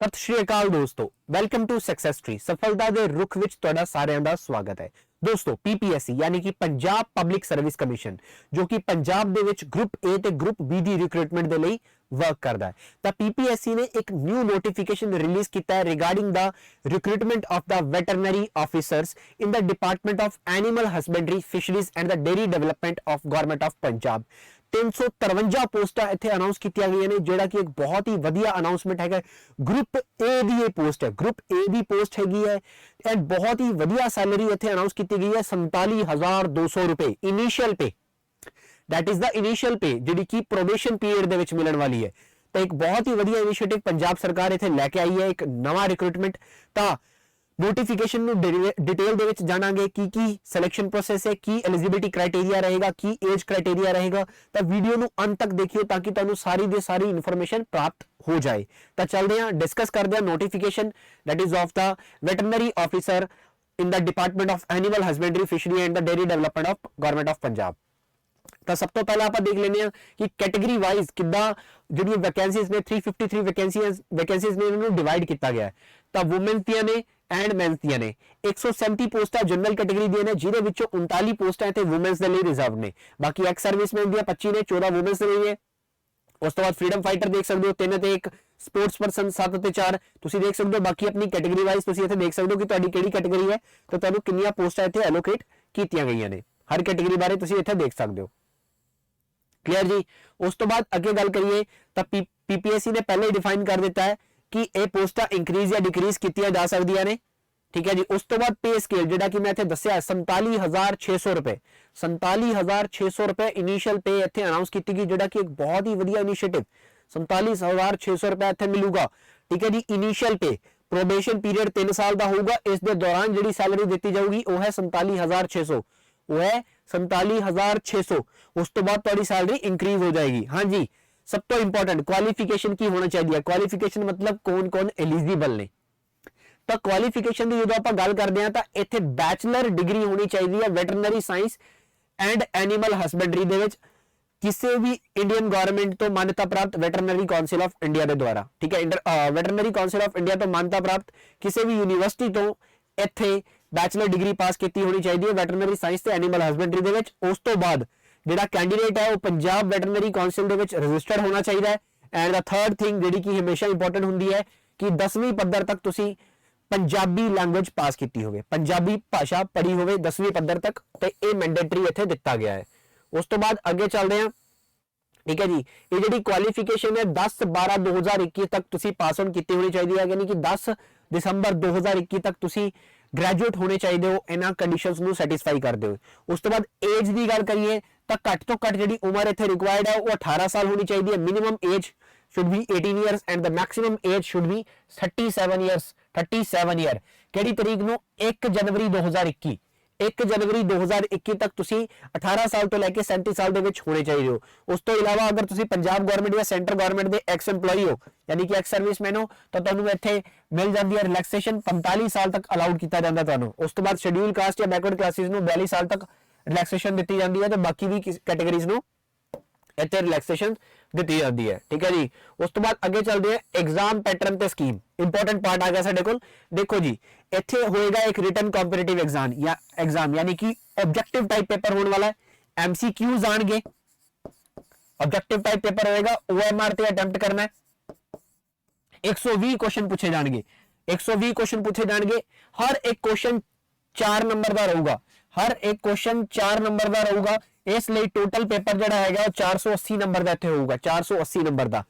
सत श्री अकाल दोस्तों, वेलकम टू सक्सेस ट्री। सफलता दे रुख विच तुहाडा सारिਆਂ ਦਾ स्वागत है। दोस्तों पीपीएससी यानी कि पंजाब पब्लिक सर्विस कमीशन जो कि पंजाब दे विच ग्रुप ए ते ग्रुप बी दी रिक्रूटमेंट दे लई वर्क करता है, तो पीपीएससी ने एक न्यू नोटिफिकेशन रिलीज किया है regarding the recruitment of the veterinary officers in the department of animal husbandry fisheries and the dairy development of government of Punjab. 353 पोस्टां इत्थे अनाउंस की गई ने, जिहड़ा कि एक बहुत ही वधिया अनाउंसमेंट है। ग्रुप ए दी ये पोस्ट है, ग्रुप ए दी पोस्ट हैगी है एंड बहुत ही वधिया सैलरी इत्थे अनाउंस की गई है 47,200 रुपए इनिशियल पे। दैट इज द इनिशियल पे जिहड़ी कि प्रोबेशन पीरियड दे विच मिलण वाली है। तो एक बहुत ही वधिया इनिशिएटिव पंजाब सरकार इत्थे लैके आई है, एक नवा रिक्रूटमेंट। तो नोटिफिकेशन ਨੂੰ डिटेल ਦੇ ਵਿੱਚ ਜਾਣਾਂਗੇ ਕੀ सिलेक्शन प्रोसेस है, की एलिजिबिलिटी क्राइटेरिया रहेगा, की एज क्राइटेरिया रहेगा। तो वीडियो ਨੂੰ अंत तक देखिए ताकि ਤੁਹਾਨੂੰ सारी ਦੀ सारी इन्फॉर्मेशन प्राप्त हो जाए। तो चलते हैं डिस्कस करते हैं notification that is of the veterinary officer in the department of animal husbandry fishery and the dairy development of government of Punjab. तो सब तो पहले आप देख लेने हैं कि कैटेगरी वाइज किदा जो वैकेंसीज ने 353 वैकेंसीज ने इन्होंने डिवाइड किया गया है। तो वुमेन दियां ने एंड मेंस दियां ने 137 पोस्टां जनरल कैटेगरी दियां ने, जिहदे विचों 39 पोस्टां इत्थे वुमेन्स दे लई रिजर्व ने। बाकी एक्स सर्विसमैन दियां 25 ने, 14 वुमेन्स दे लई है। उस तो बाद फ्रीडम फाइटर देख सकते हो 3 ते 1, स्पोर्ट्स पर्सन 7 ते 4 तुसीं देख सकते हो। बाकी अपनी कैटेगरी वाइज तुसीं इत्थे देख सकते हो कि तुहाडी किहड़ी कैटेगरी है तो तुहानूं कितनियां पोस्टां इत्थे एलोकेट कीतियां गईयां ने। हर कैटेगरी बारे तुसीं इत्थे देख सकते हो। क्लियर जी। उस तो बाद अगे गल करिए तो पीपीएससी ने पहले ही डिफाइन कर दिता है कि ये पोस्टां इंक्रीज या डिक्रीज कीतियां जा सकदियां ने। ठीक है जी। उस तो बाद पे स्केल जिहड़ा कि मैं इत्थे दस्सिया 47,600 रुपए 47,600 रुपए इनिशियल पे इत्थे अनाउंस की गई, जिहड़ा कि एक बहुत ही वधिया इनिशिएटिव 47,600 रुपए इत्थे मिलूगा। ठीक है जी। इनिशियल पे प्रोबेशन पीरियड 3 साल का होगा। इस दे दौरान जिहड़ी सैलरी दी जाऊगी वह है 47,600, वो है 47,600। उस तो बाद तुहाडी सैलरी इंक्रीज हो जाएगी। हाँ जी। सब तो इंपॉर्टेंट क्वालिफिकेशन की होना चाहिए। क्वालिफिकेशन मतलब कौन कौन एलिजिबल ने। तो क्वालिफिकेशन की जो आप गल करते हैं तो इत्थे बैचलर डिग्री होनी चाहिए है veterinary science and animal husbandry दे विच किसी भी इंडियन गवर्नमेंट तो मान्यता प्राप्त वेटरनरी काउंसिल ऑफ इंडिया के द्वारा। ठीक है। वेटरनरी काउंसिल ऑफ इंडिया तो मान्यता प्राप्त किसी भी यूनिवर्सिटी तो इत्थे बैचलर डिग्री पास की होनी चाहिए वेटरनरी साइंस ते एनिमल हसबेंडरी दे विच। उस तो बाद जिहड़ा कैंडीडेट है वो पंजाब वेटरनरी काउंसिल दे विच रजिस्टर्ड होना चाहिए है। एंड द थर्ड थिंग जिहड़ी कि हमेशा इंपॉर्टेंट हुंदी है कि 10वीं पद्धर तक तुसीं पंजाबी लैंग्वेज पास की होवे, पंजाबी भाषा पढ़ी होवे 10वीं पद्धर तक, तो ये मैंडेटरी इत्थे दिता गया है। उस तो बाद अगे चलते हैं। ठीक है जी। ये जिहड़ी क्वालिफिकेशन है 10/12/2021 तक तुसीं पास आउट की होनी चाहिए है, यानी कि 10 दिसंबर 2021 तक तुसीं ग्रेजुएट होने चाहिए हो इन्हां कंडीशंस नूं सैटिस्फाई करदे हो। उस तो बाद एज की गल करिए तो घट तो घट जिहड़ी उम्र इत्थे रिक्वायर्ड है वो 18 साल होनी चाहिए है। Minimum age should be 18 years and the maximum age should be 37 years. 37 year किहड़ी तरीक नूं 1 जनवरी 2021 1 जनवरी 2021 तक तुसी 18 साल तो लैके 37 साल दे विच होने चाहिए हो। उस तो इलावा अगर तुसी पंजाब गवर्नमेंट या सेंट्रल गवर्नमेंट दे एक्स एम्प्लॉई हो यानी कि एक्स सर्विसमैन हो तो तुहानूं इत्थे मिल जाती है रिलैक्सेशन 45 साल तक अलाउड किया जाता तुहानूं। उस तो बाद शेड्यूल कास्ट या बैकवर्ड क्लासिस नूं 42 साल तक रिलैक्सेशन दी जाती है, तो बाकी भी कैटेगरीज नूं इत्थे रिलैक्सेशन दी जाती है। ठीक है जी। उस तो बाद अगे चलते हैं एग्जाम पैटर्न ते स्कीम। इंपॉर्टेंट पार्ट आ गया साडे कोल। देखो जी इत्थे होएगा एक रिटन कॉम्पिटिटिव एग्जाम यानी कि ऑब्जेक्टिव टाइप पेपर होने वाला है। एमसीक्यूज आएंगे, ऑब्जेक्टिव टाइप पेपर होएगा, ओएमआर ते अटेम्प्ट करना है। 120 क्वेश्चन पूछे जाएंगे, 120 क्वेश्चन पूछे जाएंगे। हर एक क्वेश्चन 4 नंबर का रहूगा, हर एक क्वेश्चन 4 नंबर का रहूगा। इसलिए टोटल पेपर जिहड़ा हैगा 480 नंबर का इत्थे होगा, 480 नंबर का।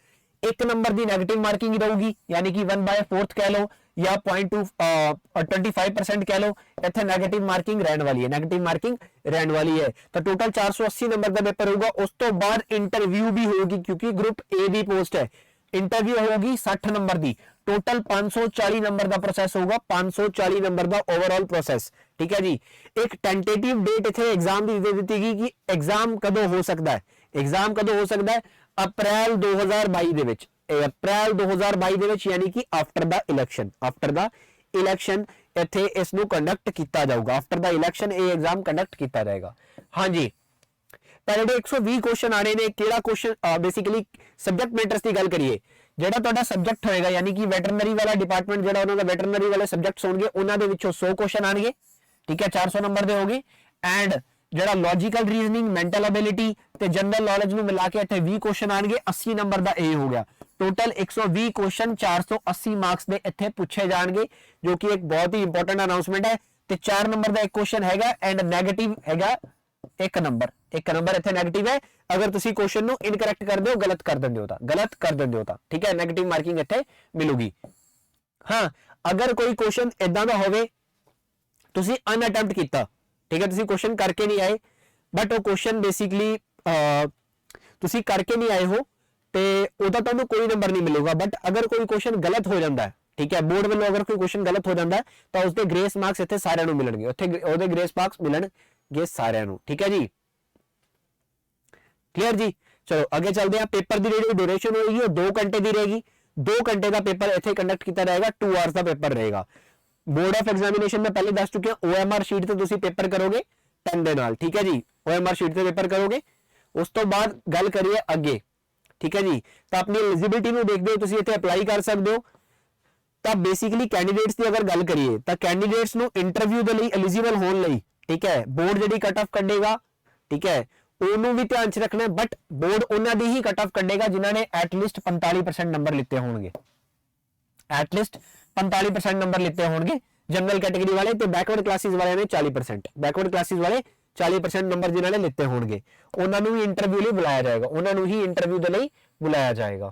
1 नंबर की नैगेटिव मार्किंग रहूगी यानी कि 1/4 कह लो या 0.25% कह लो, इत्थे नैगेटिव मार्किंग रहने वाली है, नैगेटिव मार्किंग रहने वाली है। तो टोटल 480 नंबर का पेपर होगा। उस तो बाद इंटरव्यू भी होगी क्योंकि ग्रुप ए दी पोस्ट है। इंटरव्यू होगी 60 नंबर की। टोटल 540 नंबर का प्रोसेस होगा, 540 नंबर का ओवरऑल प्रोसेस। ठीक है जी। एक टेंटेटिव डेट इत्थे एग्जाम की दे दी गई कि एग्जाम कदों हो सकता है। एग्जाम कदों हो सकता है अप्रैल 2022 दे विच, अप्रैल 2022 दे विच यानी कि after the election, after the election इत्थे इस नूं कंडक्ट किया जाऊगा। आफ्टर द इलैक्शन ये एग्जाम कंडक्ट किया जाएगा। हाँ जी। पर 120 क्वेश्चन आने ने, केड़ा क्वेश्चन बेसिकली सब्जेक्ट मैटर्स की गल करिए ਜਿਹੜਾ ਤੁਹਾਡਾ ਸਬਜੈਕਟ ਹੋਏਗਾ ਯਾਨੀ ਕਿ ਵੈਟਰਨਰੀ ਵਾਲਾ ਡਿਪਾਰਟਮੈਂਟ ਜਿਹੜਾ ਉਹਨਾਂ ਦਾ ਵੈਟਰਨਰੀ ਵਾਲੇ ਸਬਜੈਕਟਸ ਹੋਣਗੇ ਉਹਨਾਂ ਦੇ ਵਿੱਚੋਂ 100 ਕੁਐਸਚਨ ਆਣਗੇ, ਠੀਕ ਹੈ 400 ਨੰਬਰ ਦੇ ਹੋਗੇ। ਐਂਡ ਜਿਹੜਾ ਲੌਜੀਕਲ ਰੀਜ਼ਨਿੰਗ, ਮੈਂਟਲ ਐਬਿਲਿਟੀ ਤੇ ਜਨਰਲ ਨੌਲੇਜ ਨੂੰ ਮਿਲਾ ਕੇ ਇੱਥੇ 20 ਕੁਐਸਚਨ ਆਣਗੇ। 80 ਨੰਬਰ ਦਾ ਇਹ ਹੋ ਗਿਆ। ਟੋਟਲ 120 ਕੁਐਸਚਨ 480 ਮਾਰਕਸ ਦੇ ਇੱਥੇ ਪੁੱਛੇ ਜਾਣਗੇ, ਜੋ ਕਿ ਇੱਕ ਬਹੁਤ ਹੀ ਇੰਪੋਰਟੈਂਟ ਅਨਾਉਂਸਮੈਂਟ ਹੈ। ਤੇ 4 ਨੰਬਰ ਦਾ ਇੱਕ ਕੁਐਸਚਨ ਹੈਗਾ ਐਂਡ ਨੈਗੇਟਿਵ ਹੈਗਾ 1 ਨੰਬਰ। 1 ਨੰਬਰ ਇੱਥੇ ਨੈਗੇਟਿਵ ਹੈ ਅਗਰ ਤੁਸੀਂ ਕੁਐਸਚਨ ਨੂੰ ਇਨਕਰੈਕਟ ਕਰਦੇ ਹੋ, ਗਲਤ ਕਰ ਦਿੰਦੇ ਹੋ ਤਾਂ ਠੀਕ ਹੈ, ਨੈਗੇਟਿਵ ਮਾਰਕਿੰਗ ਇੱਥੇ ਮਿਲੂਗੀ। ਹਾਂ, ਅਗਰ ਕੋਈ ਕੁਐਸਚਨ ਇਦਾਂ ਦਾ ਹੋਵੇ ਤੁਸੀਂ ਅਨਅਟੈਂਪਟ ਕੀਤਾ, ਠੀਕ ਹੈ, ਤੁਸੀਂ ਕੁਐਸਚਨ ਕਰਕੇ ਨਹੀਂ ਆਏ ਬਟ ਉਹ ਕੁਐਸਚਨ ਬੇਸਿਕਲੀ ਤੁਸੀਂ ਕਰਕੇ ਨਹੀਂ ਆਏ ਹੋ ਤੇ ਉਹਦਾ ਤੁਹਾਨੂੰ ਕੋਈ ਨੰਬਰ ਨਹੀਂ ਮਿਲੇਗਾ। ਬਟ ਅਗਰ ਕੋਈ ਕੁਐਸਚਨ ਗਲਤ ਹੋ ਜਾਂਦਾ ਹੈ, ਠੀਕ ਹੈ, ਬੋਰਡ ਵੱਲੋਂ ਅਗਰ ਕੋਈ ਕੁਐਸਚਨ ਗਲਤ ਹੋ ਜਾਂਦਾ ਹੈ ਤਾਂ ਉਸਦੇ ਗ੍ਰੇਸ ਮਾਰਕਸ ਇੱਥੇ ਸਾਰਿਆਂ ਨੂੰ ਮਿਲਣਗੇ, ਉੱਥੇ ਉਹਦੇ ਗ੍ਰੇਸ ਮਾਰਕਸ ਮਿਲਣਗੇ ਸਾਰਿਆਂ ਨੂੰ, ਠੀਕ ਹੈ ਜੀ। क्लियर जी, चलो आगे चलते हैं। पेपर की जी ड्यूरेशन होगी वो 2 घंटे की रहेगी। 2 घंटे का पेपर इतने कंडक्ट किया जाएगा, 2 आवर्स का पेपर रहेगा। बोर्ड ऑफ एग्जामिनेशन में पहले दस चुके हैं, OMR शीट से तुसी पेपर करोगे पेन दे नाल, ठीक है जी, OMR शीट से पेपर करोगे। उस तो बाद गल करिए अगे, ठीक है जी, तो अपनी एलिजिबिलिटी में देखते हो तुसी इत्थे अप्लाई कर सकते हो। तो बेसिकली कैंडीडेट्स की अगर गल करिए तो कैंडीडेट्स नूं इंटरव्यू दे लई एलिजिबल होने लई, ठीक है, बोर्ड जिहड़ी कट ऑफ कढेगा, ठीक है, ਉਹਨੂੰ ਵੀ ਧਿਆਨ ਚ ਰੱਖਣਾ। ਬਟ ਬੋਰਡ ਉਹਨਾਂ ਦੀ ਹੀ ਕੱਟ ਆਫ ਕੱਢੇਗਾ ਜਿਨ੍ਹਾਂ ਨੇ ਐਟਲੀਸਟ 45% ਨੰਬਰ ਲਿੱਤੇ ਹੋਣਗੇ, ਐਟਲੀਸਟ 45% ਨੰਬਰ ਲਿੱਤੇ ਹੋਣਗੇ ਜਨਰਲ ਕੈਟਾਗਰੀ ਵਾਲੇ, ਤੇ ਬੈਕਵਰਡ ਕਲਾਸਿਸ ਵਾਲਿਆਂ ਨੇ 40%, ਬੈਕਵਰਡ ਕਲਾਸਿਸ ਵਾਲੇ 40% ਨੰਬਰ ਜਿਨ੍ਹਾਂ ਨੇ ਲਿੱਤੇ ਹੋਣਗੇ ਉਹਨਾਂ ਨੂੰ ਵੀ ਇੰਟਰਵਿਊ ਲਈ ਬੁਲਾਇਆ ਜਾਏਗਾ, ਉਹਨਾਂ ਨੂੰ ਹੀ ਇੰਟਰਵਿਊ ਦੇ ਲਈ ਬੁਲਾਇਆ ਜਾਏਗਾ।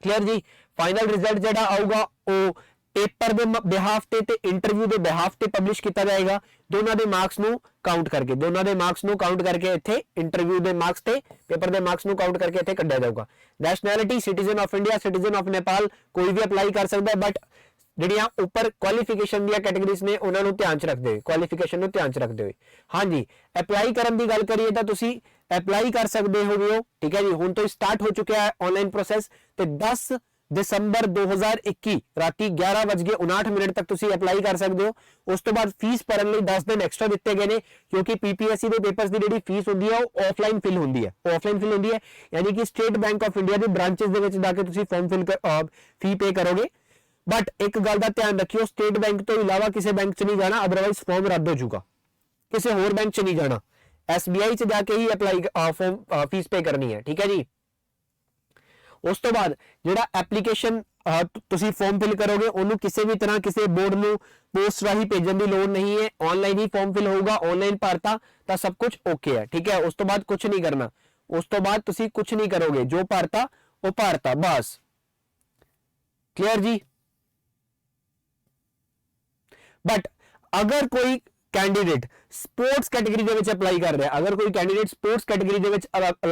ਕਲੀਅਰ ਜੀ। ਫਾਈਨਲ ਰਿਜ਼ਲਟ ਜਿਹੜਾ ਆਊਗਾ ਉਹ पेपर के बिहाफ ते इंटरव्यू के बिहाफ ते पब्लिश किया जाएगा। दोनों के मार्क्स नू काउंट करके, दोनों के मार्क्स नू काउंट करके इत्थे इंटरव्यू के मार्क्स ते पेपर के मार्क्स नू काउंट करके इत्थे कढ़िया जाऊगा। Nationality citizen of India, citizen of Nepal, कोई भी अप्लाई कर सकता है। बट ਜਿਹੜੀਆਂ ਉੱਪਰ ਕੁਆਲੀਫਿਕੇਸ਼ਨ ਦੀਆਂ ਕੈਟਾਗਰੀਜ਼ ਨੇ ਉਹਨਾਂ ਨੂੰ ਧਿਆਨ ਚ ਰੱਖਦੇ ਹੋਏ, ਕੁਆਲੀਫਿਕੇਸ਼ਨ ਨੂੰ ਧਿਆਨ ਚ ਰੱਖਦੇ ਹੋਏ, ਹਾਂਜੀ ਅਪਲਾਈ ਕਰਨ ਦੀ ਗੱਲ ਕਰੀਏ ਤਾਂ ਤੁਸੀਂ ਅਪਲਾਈ ਕਰ ਸਕਦੇ ਹੋ, ਠੀਕ ਹੈ ਜੀ। ਹੁਣ ਤੋਂ ਸਟਾਰਟ ਹੋ ਚੁੱਕਿਆ ਹੈ ਆਨਲਾਈਨ ਪ੍ਰੋਸੈਸ ਤੇ 10 ਦਸੰਬਰ 2021 ਰਾਤੀ 11:59 ਤੱਕ ਤੁਸੀਂ ਅਪਲਾਈ ਕਰ ਸਕਦੇ ਹੋ। ਉਸ ਤੋਂ ਬਾਅਦ ਫੀਸ ਭਰਨ ਲਈ 10 ਦਿਨ ਐਕਸਟਰਾ ਦਿੱਤੇ ਗਏ ਨੇ ਕਿਉਂਕਿ ਪੀਪੀਐਸਸੀ ਦੇ ਪੇਪਰਸ ਦੀ ਜਿਹੜੀ ਫੀਸ ਹੁੰਦੀ ਹੈ ਉਹ ਆਫਲਾਈਨ ਫਿਲ ਹੁੰਦੀ ਹੈ, ਯਾਨੀ ਕਿ ਸਟੇਟ ਬੈਂਕ ਆਫ ਇੰਡੀਆ ਦੇ ਬ੍ਰਾਂਚਸ ਦੇ ਵਿੱਚ ਜਾ ਕੇ ਤੁਸੀਂ ਫਾਰਮ ਫੀ ਪੇ ਕਰੋਗੇ। बट एक गल का ध्यान रखियो, स्टेट बैंक तो इलावा किसी बैंक च नहीं जाना, अदरवाइज फॉर्म रद्द हो जाऊगा। किसी होर बैंक च नहीं जाना, SBI च जाके ही अप्लाई फॉर्म फीस पे करनी है, ठीक है जी। उस तो बाद जिहड़ा एप्लीकेशन तुसी फॉर्म फिल करोगे उन्होंने किसी भी तरह किसी बोर्ड नूं पोस्ट राही भेजण दी लोड़ नहीं है, ऑनलाइन ही फॉर्म फिल होगा, ऑनलाइन भरता तो सब कुछ ओके है, ठीक है। उस तो बाद कुछ नहीं करना, उस तो बाद तुसी कुछ नहीं करोगे, जो भरता वो भरता बस। Clear ji. बट अगर कोई कैंडीडेट स्पोर्ट्स कैटेगरी ਦੇ ਵਿੱਚ ਅਪਲਾਈ ਕਰ ਰਿਹਾ, ਅਗਰ ਕੋਈ ਕੈਂਡੀਡੇਟ ਸਪੋਰਟਸ ਕੈਟੇਗਰੀ ਦੇ ਵਿੱਚ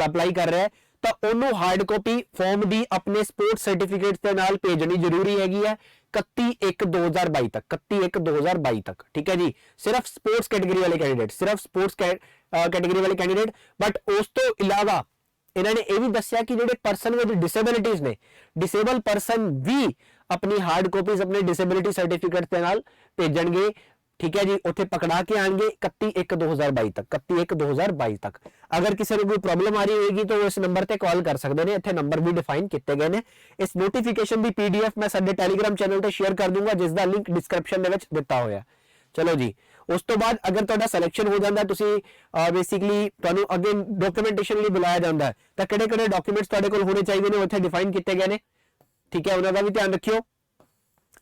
ਅਪਲਾਈ ਕਰ ਰਿਹਾ ਹੈ ਤਾਂ ਉਹਨੂੰ ਹਾਰਡ ਕਾਪੀ ਫਾਰਮ ਦੀ ਆਪਣੇ ਸਪੋਰਟਸ ਸਰਟੀਫਿਕੇਟ ਦੇ ਨਾਲ ਭੇਜਣੀ ਜ਼ਰੂਰੀ ਹੈਗੀ ਹੈ 31/1/2022 ਤੱਕ, 31/1/2022 ਤੱਕ, ਠੀਕ ਹੈ ਜੀ। ਸਿਰਫ ਸਪੋਰਟਸ ਕੈਟੇਗਰੀ ਵਾਲੇ ਕੈਂਡੀਡੇਟ, ਸਿਰਫ ਸਪੋਰਟਸ ਕੈਟੇਗਰੀ ਵਾਲੇ ਕੈਂਡੀਡੇਟ। ਬਟ ਉਸ ਤੋਂ ਇਲਾਵਾ ਇਹਨਾਂ ਨੇ ਇਹ ਵੀ ਦੱਸਿਆ ਕਿ ਜਿਹੜੇ ਪਰਸਨ ਵਿਦ ਡਿਸੇਬਿਲਿਟੀਜ਼ ਨੇ, ਡਿਸੇਬਲ ਪਰਸਨ ਵੀ अपनी हार्ड कॉपीज अपने डिसेबिलिटी सर्टिफिकेट के नाल भेजणगे, ठीक है जी। उत्थे पकड़ा के आएंगे 31/1/2022 तक, 31/1/2022 तक। अगर किसी को कोई प्रॉब्लम आ रही होगी तो वो इस नंबर ते कॉल कर सकते हैं, इत्थे नंबर भी डिफाइन किए गए हैं। इस नोटिफिकेशन की PDF मैं साडे टैलीग्राम चैनल ते शेयर कर दूंगा जिसका लिंक डिस्क्रिप्शन दे विच दिता होया। चलो जी, उस तो बाद अगर तुहाडा सिलेक्शन हो जाता, तुसी बेसिकली तुहानू अगे डॉक्यूमेंटेशन लई बुलाया जाता है तो किहड़े-किहड़े डॉक्यूमेंट्स तुहाडे कोल होने चाहिए ने उत्थे डिफाइन किए गए हैं, ठीक है, उन्होंने भी ध्यान रखियो।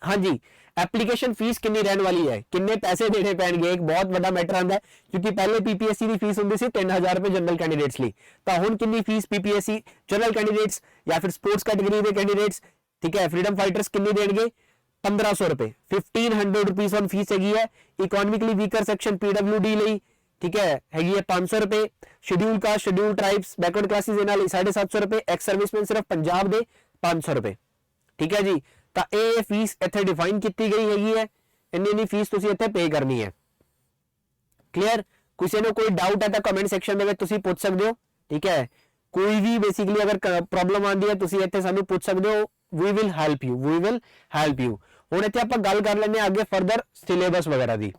हाँ जी, एप्लीकेशन फीस कितनी रहने वाली है, कितने पैसे देने पैणगे, एक बहुत बड़ा मैटर आता है क्योंकि पहले पीपीएससी की फीस होंगी सी 3000 रुपए जनरल कैंडीडेट्स ली, तो हुण कितनी फीस पीपीएससी जनरल कैंडीडेट्स या फिर स्पोर्ट्स कैटेगरी के कैंडीडेट्स, ठीक है, फ्रीडम फाइटर्स कितनी देंगे 1500 रुपए, 1500 रुपीज ऑन फीस हैगी है। इकोनॉमिकली वीकर सेक्शन PWD ਲਈ, ठीक है, हैगी है 500 रुपए। Schedule caste, schedule tribes, backward classes इन्हां ਲਈ 750 रुपए, एक्स सर्विसमैन सिर्फ पंजाब ਦੇ 500 रुपए, ठीक है जी। तो ये फीस इत्थे डिफाइन की गई हैगी है, इन्नी फीस तुसीं इत्थे पे करनी है। क्लियर। किसी ने कोई डाउट है तो कमेंट सैक्शन में तुसीं पूछ सकते हो, ठीक है। कोई भी बेसिकली अगर प्रॉब्लम आती है तुसीं इत्थे सानूं पूछ सकते हो, we will help you, we will help you. हुण इत्थे आपां गल कर लैंदे आगे फर्दर सिलेबस वगैरह दी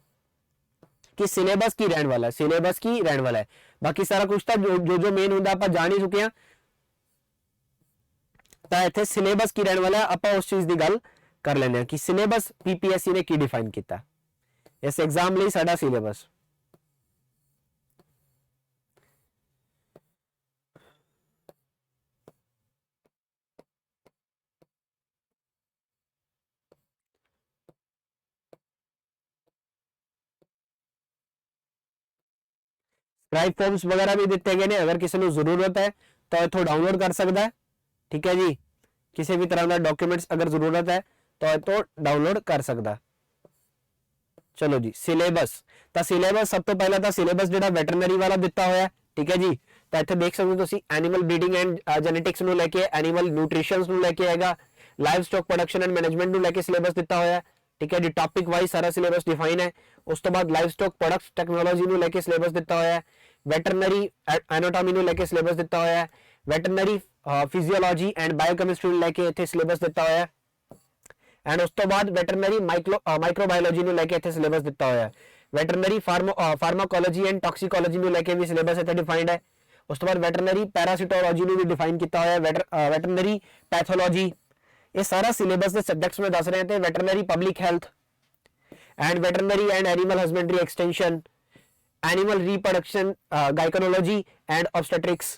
कि सिलेबस की रहने वाला है, सिलेबस की रहने वाला है। बाकी सारा कुछ तो जो मेन हुंदा आपां जान ही चुके हैं। ਤਾਂ ਇੱਥੇ ਸਿਲੇਬਸ ਕੀ ਰਹਿਣ ਵਾਲਾ, ਆਪਾਂ ਉਸ ਚੀਜ਼ ਦੀ ਗੱਲ ਕਰ ਲੈਂਦੇ ਹਾਂ ਕਿ ਸਿਲੇਬਸ ਪੀਪੀਐਸਸੀ ਨੇ ਕੀ ਡਿਫਾਈਨ ਕੀਤਾ ਇਸ ਐਗਜ਼ਾਮ ਲਈ। ਸਾਡਾ ਸਿਲੇਬਸ ਸਬਸਕ੍ਰਾਈਬ ਫਾਰਮਸ ਵਗੈरह भी ਦਿੱਤੇ ਗਏ ਨੇ, ਅਗਰ ਕਿਸੇ ਨੂੰ ਜ਼ਰੂਰਤ ਹੈ ਤਾਂ ਇਥੋਂ ਡਾਊਨਲੋਡ ਕਰ ਸਕਦਾ ਹੈ। ਠੀਕ ਹੈ ਜੀ, ਕਿਸੇ ਵੀ ਤਰ੍ਹਾਂ ਦਾ ਡਾਕੂਮੈਂਟਸ ਅਗਰ ਜ਼ਰੂਰਤ ਹੈ ਤਾਂ ਇਥੋਂ ਡਾਊਨਲੋਡ ਕਰ ਸਕਦਾ। ਚਲੋ ਜੀ, ਸਿਲੇਬਸ ਤਾਂ ਸਿਲੇਬਸ ਸਭ ਤੋਂ ਪਹਿਲਾਂ ਤਾਂ ਸਿਲੇਬਸ ਜਿਹੜਾ ਵੈਟਰਨਰੀ ਵਾਲਾ ਦਿੱਤਾ ਹੋਇਆ ਹੈ। ਠੀਕ ਹੈ ਜੀ, ਤਾਂ ਇੱਥੇ ਦੇਖ ਸਕਦੇ ਹੋ ਤੁਸੀਂ ਐਨੀਮਲ ਬਰੀਡਿੰਗ ਐਂਡ ਜੈਨੇਟਿਕਸ ਨੂੰ ਲੈ ਕੇ, ਐਨੀਮਲ ਨਿਊਟ੍ਰੀਸ਼ਨਸ ਨੂੰ ਲੈ ਕੇ ਆਏਗਾ, live stock production and management ਨੂੰ ਲੈ ਕੇ ਸਿਲੇਬਸ ਦਿੱਤਾ ਹੋਇਆ ਹੈ। ठीक है जी, टॉपिक वाइज सारा सिलेबस डिफाइन है। उस तो बाद लाइव स्टॉक प्रोडक्ट्स टेक्नोलॉजी ਨੂੰ ਲੈ ਕੇ ਸਿਲੇਬਸ ਦਿੱਤਾ ਹੋਇਆ ਹੈ। ਵੈਟਰਨਰੀ ਐਨਾਟੋਮੀ ਨੂੰ ਲੈ ਕੇ ਸਿਲੇਬਸ ਦਿੱਤਾ ਹੋਇਆ ਹੈ। ਵੈਟਰਨਰੀ ਫਿਜ਼ੀਓਲੋਜੀ ਐਂਡ ਬਾਇਓਕੈਮਿਸਟਰੀ ਨੂੰ ਲੈ ਕੇ ਇੱਥੇ ਸਿਲੇਬਸ ਦਿੱਤਾ ਹੋਇਆ ਹੈ। ਐਂਡ ਉਸ ਤੋਂ ਬਾਅਦ ਵੈਟਰਨਰੀ ਮਾਈਕਰੋਬਾਇਓਲੋਜੀ ਨੂੰ ਲੈ ਕੇ ਇੱਥੇ ਸਿਲੇਬਸ ਦਿੱਤਾ ਹੋਇਆ ਹੈ। ਵੈਟਰਨਰੀ ਫਾਰਮਾਕੋਲੋਜੀ ਐਂਡ ਟੌਕਸਿਕੋਲੋਜੀ ਨੂੰ ਲੈ ਕੇ ਵੀ ਸਿਲੇਬਸ ਇੱਥੇ ਡਿਫਾਈਨਡ ਹੈ। ਉਸ ਤੋਂ ਬਾਅਦ ਵੈਟਰਨਰੀ ਪੈਰਾਸੀਟੋਲੋਜੀ ਨੂੰ ਵੀ ਡਿਫਾਈਨ ਕੀਤਾ ਹੋਇਆ ਹੈ। ਵੈਟਰਨਰੀ ਪੈਥੋਲੋਜੀ, ये सारा सिलेबस के सब्जेक्ट्स में दस रहे थे। Veterinary public health and veterinary and animal husbandry extension, animal reproduction, gynaecology and obstetrics,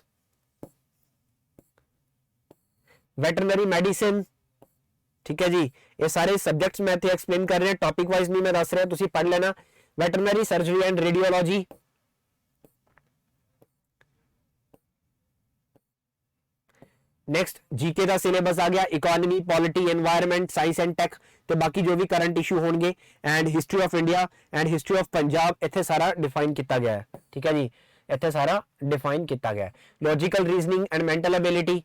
veterinary medicine. ठीक है जी, ये सारे सब्जेक्ट्स मैं इत्थे एक्सप्लेन कर रहे हैं, टॉपिक वाइज नहीं मैं दस रहा, तुसीं पढ़ लेना। Veterinary surgery and radiology, next GK का सिलेबस आ गया, economy, polity, environment, science and tech ते बाकी जो भी करंट इशू होंगे and history of India and history of Punjab इत्थे सारा डिफाइन किया गया है। ठीक है जी, इत्थे सारा डिफाइन किया गया है। Logical reasoning and mental ability.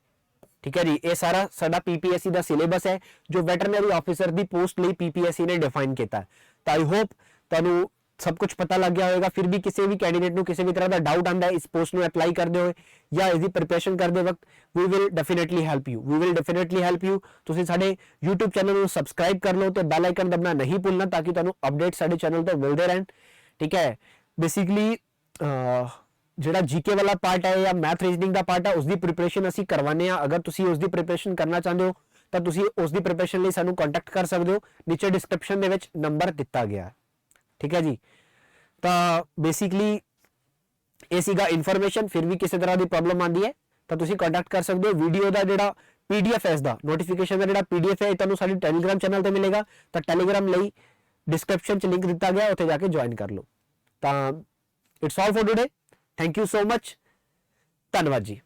ठीक है जी, ये सारा साडा पीपीएससी का सिलेबस है जो वैटरनरी ऑफिसर की पोस्ट लिए पीपीएससी ने डिफाइन किया। तो आई होप तुहानू सब कुछ पता लग गया होगा। फिर भी किसी भी कैंडिडेट को किसी भी तरह का डाउट आता है इस पोस्ट में अप्लाई करते हुए या इसकी प्रिपरेशन करते वक्त, we will definitely help you, we will definitely help you. तुसीं साडे यूट्यूब चैनल को सबसक्राइब कर लो तो बैल आइकन दबना नहीं भूलना ताकि तुहानू अपडेट साडे चैनल तो मिलते रहन। ठीक है, बेसिकली ਜਿਹੜਾ जीके वाला पार्ट है या मैथ रीजनिंग का पार्ट है उसकी प्रिपरेशन असीं करवाने आ। अगर तुसीं उसकी प्रिपरेशन करना चाहते हो तो तुसीं उसकी प्रिपरेशन लिए सानू कॉन्टैक्ट कर सकते हो, नीचे डिस्क्रिप्शन दे विच नंबर दिता गया है। ठीक है जी, तो बेसिकली ये सीगा इन्फॉर्मेशन। फिर भी किसी तरह की प्रॉब्लम आती है तो तुसीं कॉन्टैक्ट कर सकते हो। वीडियो का जिहड़ा PDF है इसका नोटिफिकेशन का जिहड़ा PDF है तुहानू साडे टैलीग्राम चैनल ते मिलेगा, तो टैलीग्राम लई डिस्क्रिप्शन च लिंक दिता गया, उत्थे जाके ज्वाइन कर लो। तो it's all for today, thank you so much, धन्यवाद जी।